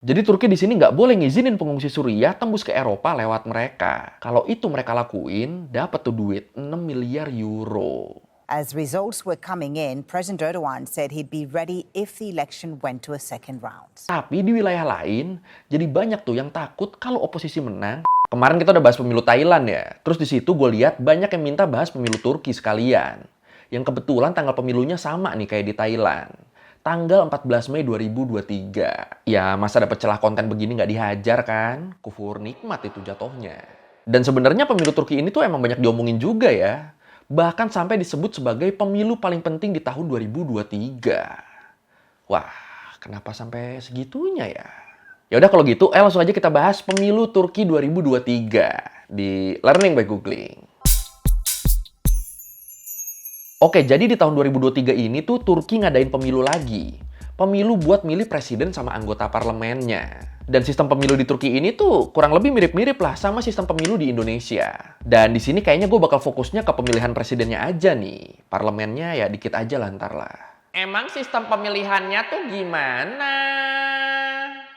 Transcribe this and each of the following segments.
Jadi Turki di sini nggak boleh ngizinin pengungsi Suriah tembus ke Eropa lewat mereka. Kalau itu mereka lakuin, dapat tuh duit 6 miliar euro. As results were coming in, President Erdogan said he'd be ready if the election went to a second round. Tapi di wilayah lain, jadi banyak tuh yang takut kalau oposisi menang. Kemarin kita udah bahas pemilu Thailand ya. Terus di situ gue lihat banyak yang minta bahas pemilu Turki sekalian. Yang kebetulan tanggal pemilunya sama nih kayak di Thailand. Tanggal 14 Mei 2023. Ya masa dapet celah konten begini nggak dihajar kan? Kufur nikmat itu jatuhnya. Dan sebenarnya pemilu Turki ini tuh emang banyak diomongin juga ya. Bahkan sampai disebut sebagai pemilu paling penting di tahun 2023. Wah, kenapa sampai segitunya ya? Ya udah kalau gitu, langsung aja kita bahas pemilu Turki 2023 di Learning by Googling. Oke, jadi di tahun 2023 ini tuh Turki ngadain pemilu lagi. Pemilu buat milih presiden sama anggota parlemennya. Dan sistem pemilu di Turki ini tuh kurang lebih mirip-mirip lah sama sistem pemilu di Indonesia. Dan di sini kayaknya gue bakal fokusnya ke pemilihan presidennya aja nih. Parlemennya ya dikit aja lah ntar lah. Emang sistem pemilihannya tuh gimana?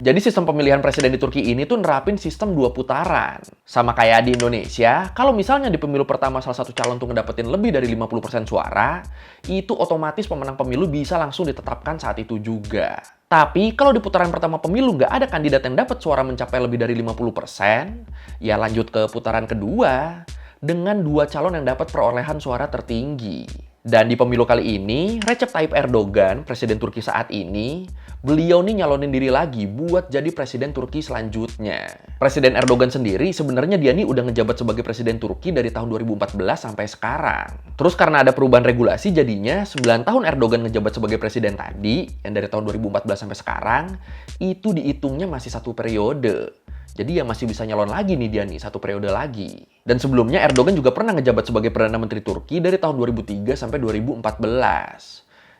Jadi sistem pemilihan presiden di Turki ini tuh nerapin sistem 2 putaran. Sama kayak di Indonesia, kalau misalnya di pemilu pertama salah satu calon tuh ngedapetin lebih dari 50% suara, itu otomatis pemenang pemilu bisa langsung ditetapkan saat itu juga. Tapi kalau di putaran pertama pemilu nggak ada kandidat yang dapat suara mencapai lebih dari 50%, ya lanjut ke putaran kedua dengan 2 calon yang dapat perolehan suara tertinggi. Dan di pemilu kali ini, Recep Tayyip Erdogan, presiden Turki saat ini, beliau nih nyalonin diri lagi buat jadi presiden Turki selanjutnya. Presiden Erdogan sendiri sebenarnya dia nih udah ngejabat sebagai presiden Turki dari tahun 2014 sampai sekarang. Terus karena ada perubahan regulasi jadinya 9 tahun Erdogan ngejabat sebagai presiden tadi, yang dari tahun 2014 sampai sekarang, itu dihitungnya masih 1 periode. Jadi ya masih bisa nyalon lagi nih dia nih, 1 periode lagi. Dan sebelumnya Erdogan juga pernah ngejabat sebagai Perdana Menteri Turki dari tahun 2003 sampai 2014.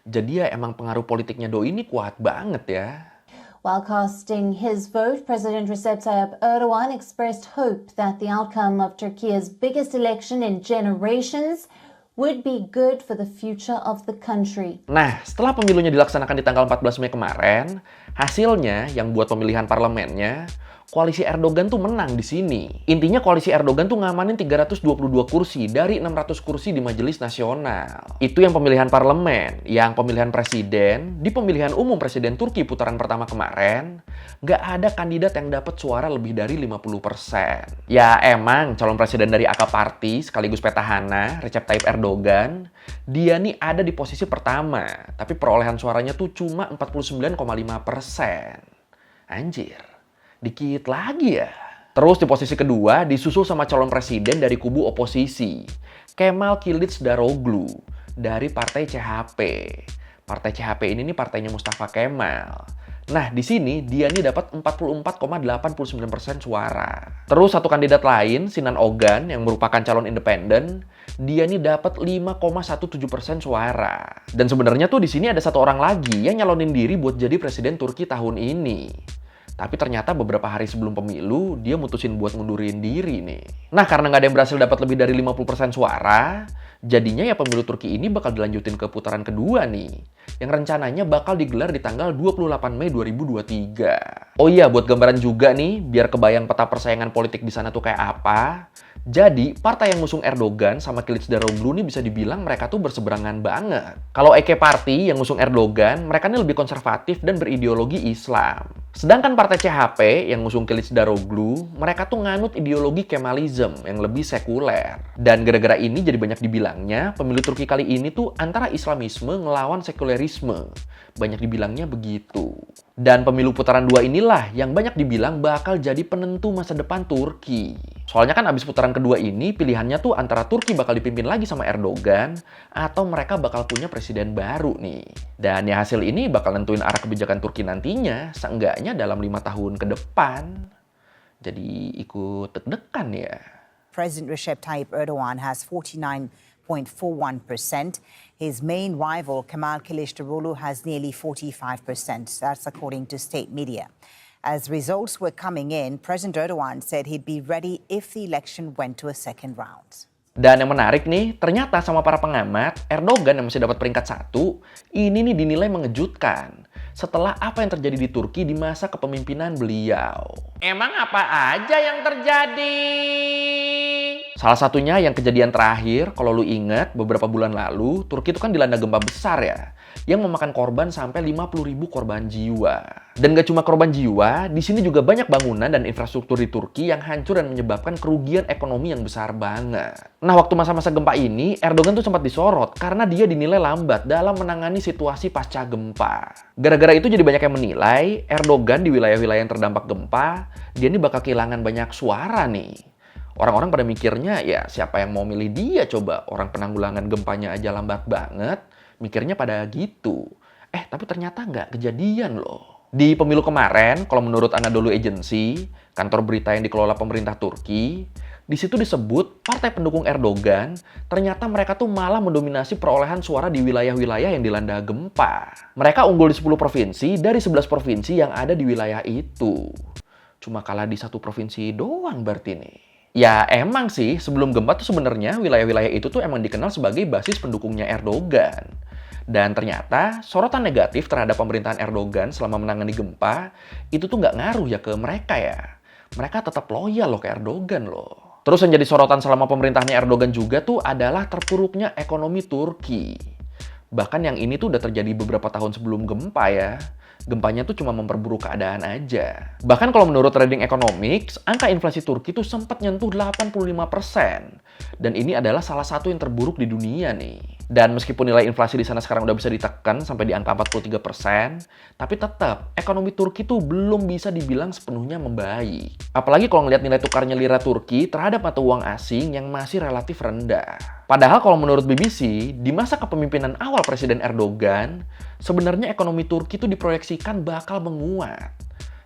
Jadi ya emang pengaruh politiknya Doi ini kuat banget ya. While casting his vote, President Recep Tayyip Erdogan expressed hope that the outcome of Turkey's biggest election in generations would be good for the future of the country. Nah, setelah pemilunya dilaksanakan di tanggal 14 Mei kemarin, hasilnya yang buat pemilihan parlemennya, koalisi Erdogan tuh menang di sini. Intinya koalisi Erdogan tuh ngamanin 322 kursi dari 600 kursi di Majelis Nasional. Itu yang pemilihan parlemen. Yang pemilihan presiden, di pemilihan umum presiden Turki putaran pertama kemarin, nggak ada kandidat yang dapat suara lebih dari 50%. Ya emang calon presiden dari AK Parti sekaligus petahana, Recep Tayyip Erdogan, dia nih ada di posisi pertama. Tapi perolehan suaranya tuh cuma 49,5%. Anjir. Dikit lagi ya. Terus di posisi kedua disusul sama calon presiden dari kubu oposisi, Kemal Kılıçdaroğlu dari partai CHP. Partai CHP ini nih partainya Mustafa Kemal. Nah, di sini dia nih dapat 44,89% suara. Terus satu kandidat lain, Sinan Ogan yang merupakan calon independen, dia nih dapat 5,17% suara. Dan sebenarnya tuh di sini ada satu orang lagi yang nyalonin diri buat jadi presiden Turki tahun ini. Tapi ternyata beberapa hari sebelum pemilu, dia mutusin buat ngundurin diri nih. Nah, karena nggak ada yang berhasil dapat lebih dari 50% suara, jadinya ya pemilu Turki ini bakal dilanjutin ke putaran kedua nih. Yang rencananya bakal digelar di tanggal 28 Mei 2023. Oh iya, buat gambaran juga nih, biar kebayang peta persaingan politik di sana tuh kayak apa. Jadi, partai yang ngusung Erdogan sama Kılıçdaroğlu nih bisa dibilang mereka tuh berseberangan banget. Kalau AK Party yang ngusung Erdogan, mereka nih lebih konservatif dan berideologi Islam. Sedangkan partai CHP yang ngusung Kılıçdaroğlu, mereka tuh nganut ideologi Kemalism yang lebih sekuler. Dan gara-gara ini jadi banyak dibilangnya, pemilu Turki kali ini tuh antara Islamisme ngelawan sekulerisme. Banyak dibilangnya begitu. Dan pemilu putaran 2 inilah yang banyak dibilang bakal jadi penentu masa depan Turki. Soalnya kan abis putaran kedua ini pilihannya tuh antara Turki bakal dipimpin lagi sama Erdogan atau mereka bakal punya presiden baru nih. Dan ya hasil ini bakal nentuin arah kebijakan Turki nantinya seenggaknya dalam 5 tahun ke depan. Jadi ikut deg-degan ya. President Recep Tayyip Erdogan has 49.41%. His main rival, Kemal Kılıçdaroğlu, has nearly 45%. That's according to state media. As results were coming in, President Erdogan said he'd be ready if the election went to a second round. Dan yang menarik nih, ternyata sama para pengamat, Erdogan yang masih dapat peringkat 1, ini nih dinilai mengejutkan. setelah apa yang terjadi di Turki di masa kepemimpinan beliau. Emang apa aja yang terjadi? Salah satunya yang kejadian terakhir, kalau lu ingat, beberapa bulan lalu, Turki itu kan dilanda gempa besar ya, yang memakan korban sampai 50.000 korban jiwa. Dan gak cuma korban jiwa, di sini juga banyak bangunan dan infrastruktur di Turki yang hancur dan menyebabkan kerugian ekonomi yang besar banget. Nah, waktu masa-masa gempa ini, Erdogan tuh sempat disorot karena dia dinilai lambat dalam menangani situasi pasca gempa. Gara-gara itu jadi banyak yang menilai, Erdogan di wilayah-wilayah yang terdampak gempa, dia ini bakal kehilangan banyak suara nih. Orang-orang pada mikirnya, ya siapa yang mau milih dia coba? Orang penanggulangan gempanya aja lambat banget, mikirnya pada gitu. Tapi ternyata nggak kejadian loh. Di pemilu kemarin, kalau menurut Anadolu Agency, kantor berita yang dikelola pemerintah Turki, di situ disebut partai pendukung Erdogan, ternyata mereka tuh malah mendominasi perolehan suara di wilayah-wilayah yang dilanda gempa. Mereka unggul di 10 provinsi dari 11 provinsi yang ada di wilayah itu. Cuma kalah di 1 provinsi doang berarti nih. Ya emang sih, sebelum gempa tuh sebenarnya wilayah-wilayah itu tuh emang dikenal sebagai basis pendukungnya Erdogan. Dan ternyata sorotan negatif terhadap pemerintahan Erdogan selama menangani gempa itu tuh nggak ngaruh ya ke mereka ya. Mereka tetap loyal loh ke Erdogan loh. Terus yang jadi sorotan selama pemerintahannya Erdogan juga tuh adalah terpuruknya ekonomi Turki. Bahkan yang ini tuh udah terjadi beberapa tahun sebelum gempa ya. Gempanya tuh cuma memperburuk keadaan aja. Bahkan kalau menurut Reading Economics, angka inflasi Turki tuh sempat nyentuh 85%. Dan ini adalah salah satu yang terburuk di dunia nih. Dan meskipun nilai inflasi di sana sekarang udah bisa ditekan sampai di angka 43%, tapi tetap ekonomi Turki tuh belum bisa dibilang sepenuhnya membaik. Apalagi kalau ngelihat nilai tukarnya lira Turki terhadap mata uang asing yang masih relatif rendah. Padahal kalau menurut BBC, di masa kepemimpinan awal Presiden Erdogan, sebenarnya ekonomi Turki tuh diproyeksikan bakal menguat.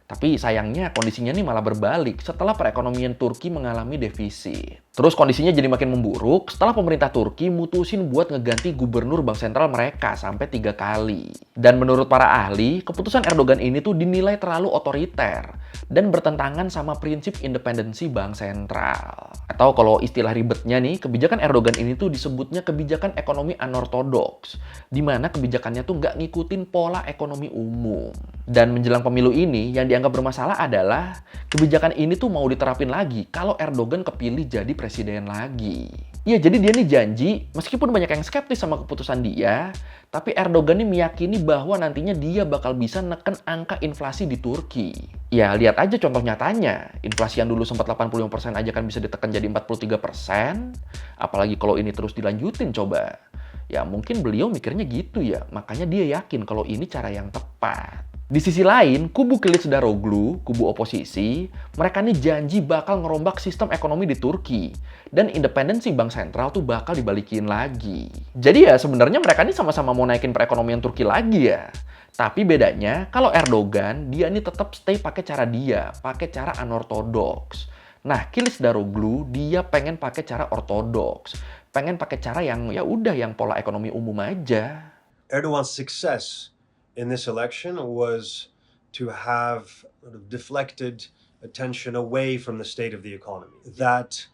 Tapi sayangnya kondisinya nih malah berbalik setelah perekonomian Turki mengalami defisit. Terus kondisinya jadi makin memburuk setelah pemerintah Turki mutusin buat ngeganti gubernur bank sentral mereka sampai 3 kali. Dan menurut para ahli, keputusan Erdogan ini tuh dinilai terlalu otoriter dan bertentangan sama prinsip independensi bank sentral. Atau kalau istilah ribetnya nih, kebijakan Erdogan ini tuh disebutnya kebijakan ekonomi anortodoks, di mana kebijakannya tuh nggak ngikutin pola ekonomi umum. Dan menjelang pemilu ini, yang dianggap bermasalah adalah kebijakan ini tuh mau diterapin lagi kalau Erdogan kepilih jadi presiden lagi. Ya, jadi dia nih janji, meskipun banyak yang skeptis sama keputusan dia, tapi Erdogan nih meyakini bahwa nantinya dia bakal bisa neken angka inflasi di Turki. Ya, lihat aja contoh nyatanya. Inflasi yang dulu sempat 85% aja kan bisa ditekan jadi 43%. Apalagi kalau ini terus dilanjutin coba. Ya, mungkin beliau mikirnya gitu ya. Makanya dia yakin kalau ini cara yang tepat. Di sisi lain, kubu Kılıçdaroğlu, kubu oposisi, mereka nih janji bakal ngerombak sistem ekonomi di Turki. Dan independensi bank sentral tuh bakal dibalikin lagi. Jadi ya sebenarnya mereka nih sama-sama mau naikin perekonomian Turki lagi ya. Tapi bedanya, kalau Erdogan, dia ini tetap stay pakai cara dia, pakai cara anortodoks. Nah, Kılıçdaroğlu, dia pengen pakai cara ortodoks. Pengen pakai cara yang ya udah yang pola ekonomi umum aja. Erdogan's success in this election was to have deflected attention away from the state of the economy. That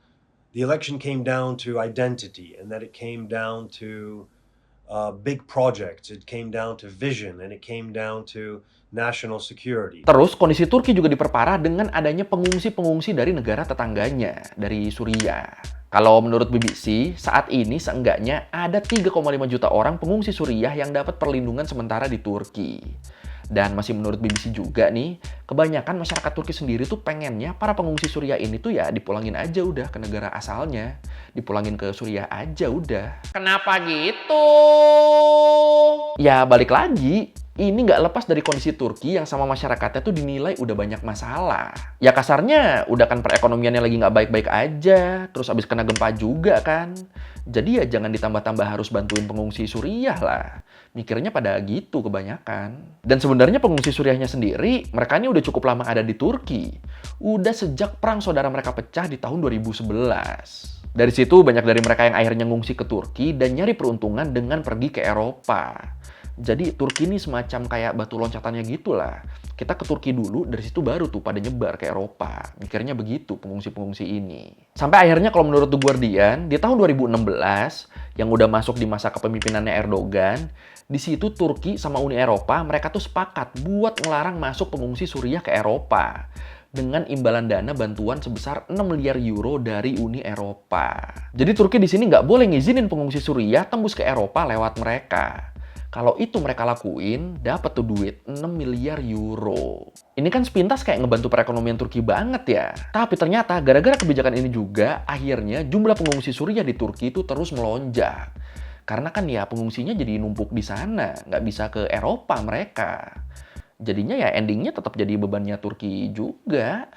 the election came down to identity, and that it came down to big projects, it came down to vision, and it came down to national security. Terus kondisi Turki juga diperparah dengan adanya pengungsi-pengungsi dari negara tetangganya, dari Suriah. Kalau menurut BBC, saat ini seenggaknya ada 3,5 juta orang pengungsi Suriah yang dapat perlindungan sementara di Turki. Dan masih menurut BBC juga nih, kebanyakan masyarakat Turki sendiri tuh pengennya para pengungsi Suriah ini tuh ya dipulangin aja udah ke negara asalnya. Dipulangin ke Suriah aja udah. Kenapa gitu? Ya balik lagi, ini nggak lepas dari kondisi Turki yang sama masyarakatnya tuh dinilai udah banyak masalah. Ya kasarnya, udah kan perekonomiannya lagi nggak baik-baik aja, terus abis kena gempa juga kan. Jadi ya jangan ditambah-tambah harus bantuin pengungsi Suriah lah. Mikirnya pada gitu kebanyakan. Dan sebenarnya pengungsi Suriahnya sendiri, mereka ini udah cukup lama ada di Turki. Udah sejak perang saudara mereka pecah di tahun 2011. Dari situ banyak dari mereka yang akhirnya ngungsi ke Turki dan nyari peruntungan dengan pergi ke Eropa. Jadi Turki ini semacam kayak batu loncatannya gitulah. Kita ke Turki dulu, dari situ baru tuh pada nyebar ke Eropa. Mikirnya begitu pengungsi-pengungsi ini. Sampai akhirnya kalau menurut The Guardian, di tahun 2016, yang udah masuk di masa kepemimpinannya Erdogan, di situ Turki sama Uni Eropa, mereka tuh sepakat buat ngelarang masuk pengungsi Suriah ke Eropa. Dengan imbalan dana bantuan sebesar 6 miliar euro dari Uni Eropa. Jadi Turki di sini nggak boleh ngizinin pengungsi Suriah tembus ke Eropa lewat mereka. Kalau itu mereka lakuin, dapat tuh duit 6 miliar euro. Ini kan sepintas kayak ngebantu perekonomian Turki banget ya. Tapi ternyata gara-gara kebijakan ini juga, akhirnya jumlah pengungsi Suriah di Turki itu terus melonjak. Karena kan ya pengungsinya jadi numpuk di sana, nggak bisa ke Eropa mereka. Jadinya ya endingnya tetap jadi bebannya Turki juga.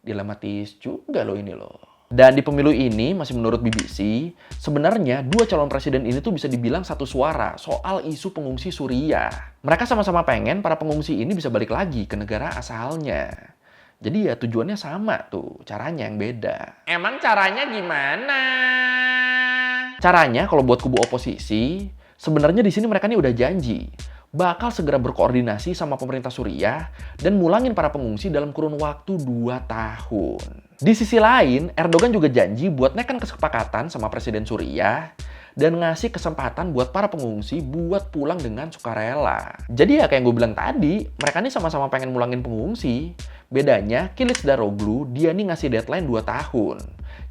Dilematis juga loh ini loh. Dan di pemilu ini, masih menurut BBC, sebenarnya dua calon presiden ini tuh bisa dibilang satu suara soal isu pengungsi Suriah. Mereka sama-sama pengen para pengungsi ini bisa balik lagi ke negara asalnya. Jadi ya tujuannya sama tuh, caranya yang beda. Emang caranya gimana? Caranya kalau buat kubu oposisi, sebenarnya di sini mereka nih udah janji bakal segera berkoordinasi sama pemerintah Suriah dan mulangin para pengungsi dalam kurun waktu 2 tahun. Di sisi lain, Erdogan juga janji buat nekan kesepakatan sama Presiden Suriah dan ngasih kesempatan buat para pengungsi buat pulang dengan sukarela. Jadi ya kayak yang gue bilang tadi, mereka nih sama-sama pengen mulangin pengungsi. Bedanya, Kılıçdaroğlu dia nih ngasih deadline 2 tahun.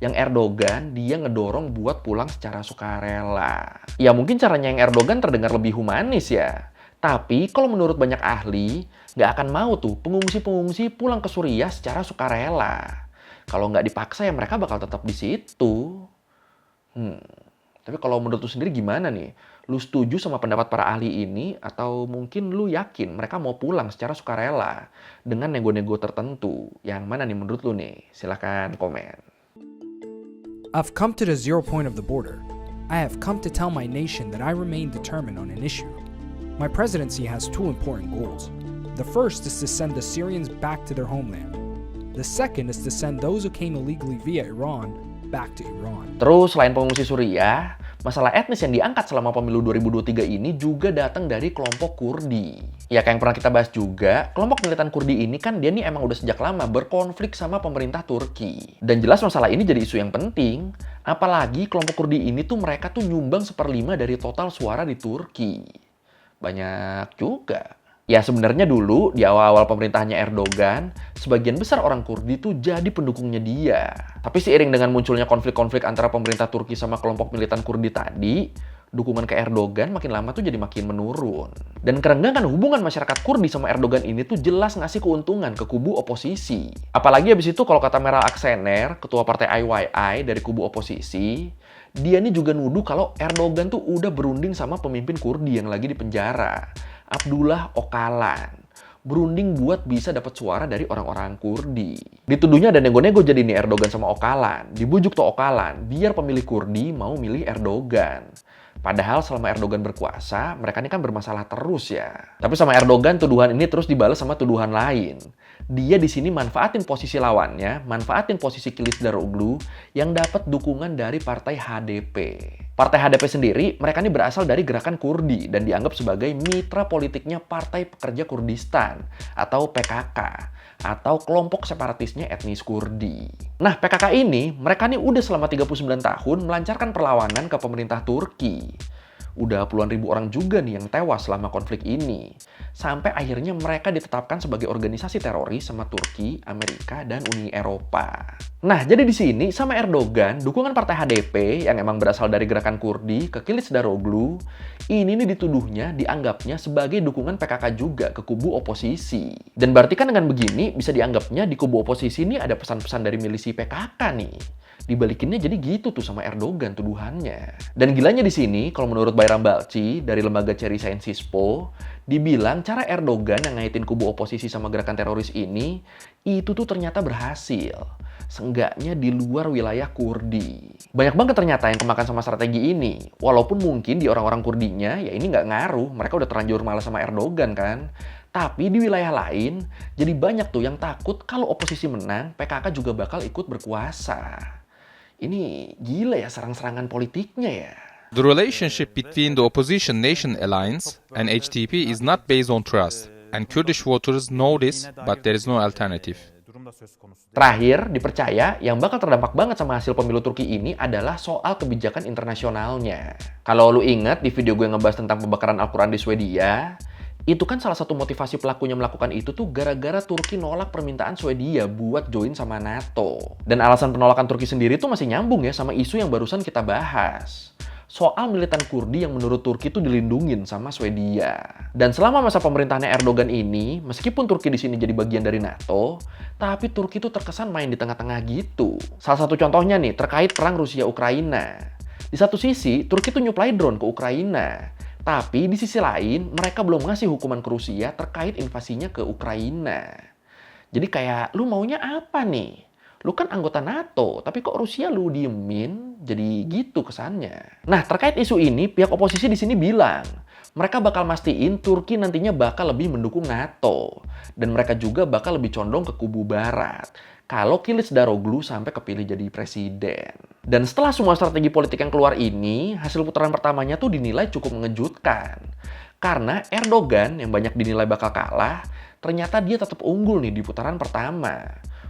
Yang Erdogan, dia ngedorong buat pulang secara sukarela. Ya mungkin caranya yang Erdogan terdengar lebih humanis ya. Tapi kalau menurut banyak ahli, nggak akan mau tuh pengungsi-pengungsi pulang ke Suriah secara sukarela. Kalau nggak dipaksa ya mereka bakal tetap di situ. Tapi kalau menurut lu sendiri gimana nih? Lu setuju sama pendapat para ahli ini atau mungkin lu yakin mereka mau pulang secara sukarela dengan nego-nego tertentu? Yang mana nih menurut lu nih? Silahkan komen. I've come to the 0 point of the border. I have come to tell my nation that I remain determined on an issue. My presidency has 2 important goals. The first is to send the Syrians back to their homeland. The second is to send those who came illegally via Iran back to Iran. Terus selain pengungsi Suriah, masalah etnis yang diangkat selama pemilu 2023 ini juga datang dari kelompok Kurdi. Ya kayak yang pernah kita bahas juga, kelompok militan Kurdi ini kan dia nih emang udah sejak lama berkonflik sama pemerintah Turki. Dan jelas masalah ini jadi isu yang penting. Apalagi kelompok Kurdi ini tuh mereka tuh nyumbang 1/5 dari total suara di Turki. Banyak juga. Ya sebenarnya dulu di awal-awal pemerintahannya Erdogan, sebagian besar orang Kurdi tuh jadi pendukungnya dia. Tapi seiring dengan munculnya konflik-konflik antara pemerintah Turki sama kelompok militan Kurdi tadi, dukungan ke Erdogan makin lama tuh jadi makin menurun. Dan kerenggangan hubungan masyarakat Kurdi sama Erdogan ini tuh jelas ngasih keuntungan ke kubu oposisi. Apalagi habis itu kalau kata Meral Akşener, ketua partai IYI dari kubu oposisi, dia nih juga nuduh kalau Erdogan tuh udah berunding sama pemimpin Kurdi yang lagi di penjara, Abdullah Öcalan. Berunding buat bisa dapat suara dari orang-orang Kurdi. Dituduhnya ada nego-nego jadi nih Erdogan sama Öcalan. Dibujuk tuh Öcalan biar pemilih Kurdi mau milih Erdogan. Padahal selama Erdogan berkuasa, mereka ini kan bermasalah terus ya. Tapi sama Erdogan, tuduhan ini terus dibalas sama tuduhan lain. Dia di sini manfaatin posisi lawannya, manfaatin posisi Kılıçdaroğlu yang dapat dukungan dari partai HDP. Partai HDP sendiri, mereka ini berasal dari gerakan Kurdi dan dianggap sebagai mitra politiknya Partai Pekerja Kurdistan atau PKK. Atau kelompok separatisnya etnis Kurdi. Nah, PKK ini, mereka nih udah selama 39 tahun melancarkan perlawanan ke pemerintah Turki. Udah puluhan ribu orang juga nih yang tewas selama konflik ini. Sampai akhirnya mereka ditetapkan sebagai organisasi teroris sama Turki, Amerika, dan Uni Eropa. Nah, jadi di sini sama Erdogan, dukungan partai HDP yang emang berasal dari gerakan Kurdi ke Kılıçdaroğlu, ini nih dituduhnya, dianggapnya sebagai dukungan PKK juga ke kubu oposisi. Dan berarti kan dengan begini bisa dianggapnya di kubu oposisi ini ada pesan-pesan dari milisi PKK nih. Dibalikinnya jadi gitu tuh sama Erdogan tuduhannya. Dan gilanya di sini, kalau menurut Bayram Balci dari lembaga Cherry Science Sispo, dibilang cara Erdogan yang ngaitin kubu oposisi sama gerakan teroris ini, itu tuh ternyata berhasil. Seenggaknya di luar wilayah Kurdi. Banyak banget ternyata yang kemakan sama strategi ini. Walaupun mungkin di orang-orang Kurdinya, ya ini nggak ngaruh. Mereka udah terlanjur malas sama Erdogan kan. Tapi di wilayah lain, jadi banyak tuh yang takut kalau oposisi menang, PKK juga bakal ikut berkuasa. Ini gila ya serang-serangan politiknya ya. The relationship between the opposition nation alliance and HDP is not based on trust, and Kurdish voters know this, but there is no alternative. Terakhir, dipercaya yang bakal terdampak banget sama hasil pemilu Turki ini adalah soal kebijakan internasionalnya. Kalau lu ingat di video gue ngebahas tentang pembakaran Al-Quran di Swedia, itu kan salah satu motivasi pelakunya melakukan itu tuh gara-gara Turki nolak permintaan Swedia buat join sama NATO. Dan alasan penolakan Turki sendiri tuh masih nyambung ya sama isu yang barusan kita bahas. Soal militan Kurdi yang menurut Turki tuh dilindungin sama Swedia. Dan selama masa pemerintahannya Erdogan ini, meskipun Turki di sini jadi bagian dari NATO, tapi Turki tuh terkesan main di tengah-tengah gitu. Salah satu contohnya nih, terkait perang Rusia-Ukraina. Di satu sisi, Turki tuh nyuplai drone ke Ukraina. Tapi di sisi lain, mereka belum ngasih hukuman ke Rusia terkait invasinya ke Ukraina. Jadi kayak, lu maunya apa nih? Lu kan anggota NATO, tapi kok Rusia lu diemin? Jadi gitu kesannya. Nah, terkait isu ini, pihak oposisi di sini bilang, mereka bakal mastiin Turki nantinya bakal lebih mendukung NATO. Dan mereka juga bakal lebih condong ke kubu barat. Kalau Kılıçdaroğlu sampai kepilih jadi presiden. Dan setelah semua strategi politik yang keluar ini, hasil putaran pertamanya tuh dinilai cukup mengejutkan. Karena Erdogan yang banyak dinilai bakal kalah, ternyata dia tetap unggul nih di putaran pertama.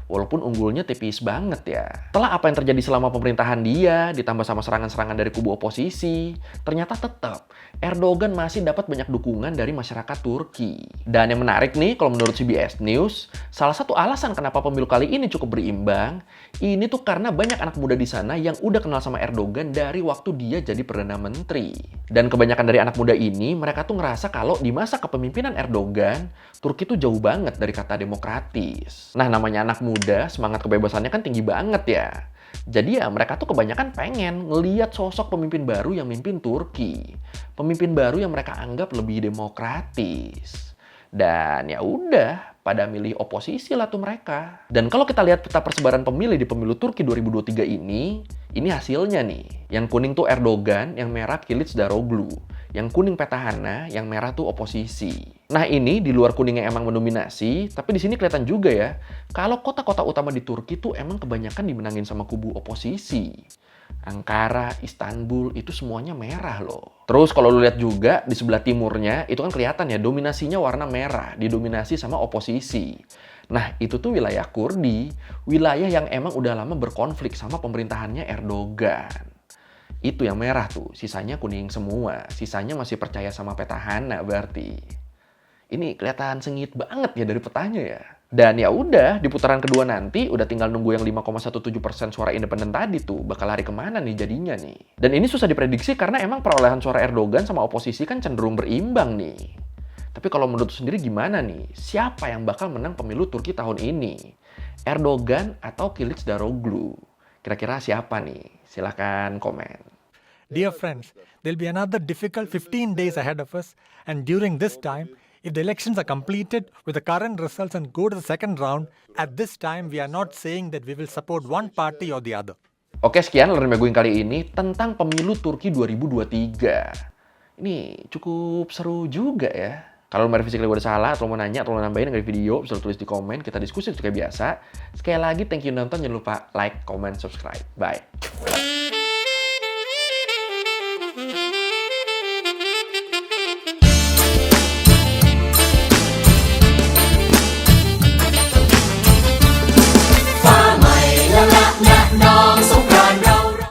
Walaupun unggulnya tipis banget ya. Setelah apa yang terjadi selama pemerintahan dia, ditambah sama serangan-serangan dari kubu oposisi, ternyata tetap Erdogan masih dapat banyak dukungan dari masyarakat Turki. Dan yang menarik nih, kalau menurut CBS News, salah satu alasan kenapa pemilu kali ini cukup berimbang, ini tuh karena banyak anak muda di sana yang udah kenal sama Erdogan dari waktu dia jadi Perdana Menteri. Dan kebanyakan dari anak muda ini, mereka tuh ngerasa kalau di masa kepemimpinan Erdogan, Turki tuh jauh banget dari kata demokratis. Nah, namanya anak muda, semangat kebebasannya kan tinggi banget ya. Jadi ya mereka tuh kebanyakan pengen ngeliat sosok pemimpin baru yang mimpin Turki. Pemimpin baru yang mereka anggap lebih demokratis. Dan ya udah, pada milih oposisi lah tuh mereka. Dan kalau kita lihat peta persebaran pemilih di pemilu Turki 2023 ini hasilnya nih. Yang kuning tuh Erdogan, yang merah Kılıçdaroğlu. Yang kuning petahana, yang merah tuh oposisi. Nah ini di luar kuning yang emang mendominasi, tapi di sini kelihatan juga ya, kalau kota-kota utama di Turki tuh emang kebanyakan dimenangin sama kubu oposisi. Ankara, Istanbul, itu semuanya merah loh. Terus kalau lu lihat juga di sebelah timurnya, itu kan kelihatan ya dominasinya warna merah, didominasi sama oposisi. Nah itu tuh wilayah Kurdi, wilayah yang emang udah lama berkonflik sama pemerintahannya Erdogan. Itu yang merah tuh, sisanya kuning semua. Sisanya masih percaya sama petahana berarti. Ini kelihatan sengit banget ya dari petanya ya. Dan ya udah, di putaran kedua nanti udah tinggal nunggu yang 5,17% suara independen tadi tuh. Bakal lari kemana nih jadinya nih. Dan ini susah diprediksi karena emang perolehan suara Erdogan sama oposisi kan cenderung berimbang nih. Tapi kalau menurut sendiri gimana nih? Siapa yang bakal menang pemilu Turki tahun ini? Erdogan atau Kılıçdaroğlu? Kira-kira siapa nih? Silahkan komen. Dear friends, there'll be another difficult 15 days ahead of us, and during this time, if the elections are completed with the current results and go to the second round, at this time we are not saying that we will support one party or the other. Oke, sekian Learn by Going kali ini tentang pemilu Turki 2023. Ini cukup seru juga ya. Kalau mau revisi kali gue udah salah, atau mau nanya, atau mau nambahin dari video, bisa tulis di komen, kita diskusi seperti biasa. Sekali lagi, thank you nonton, jangan lupa like, comment, subscribe. Bye.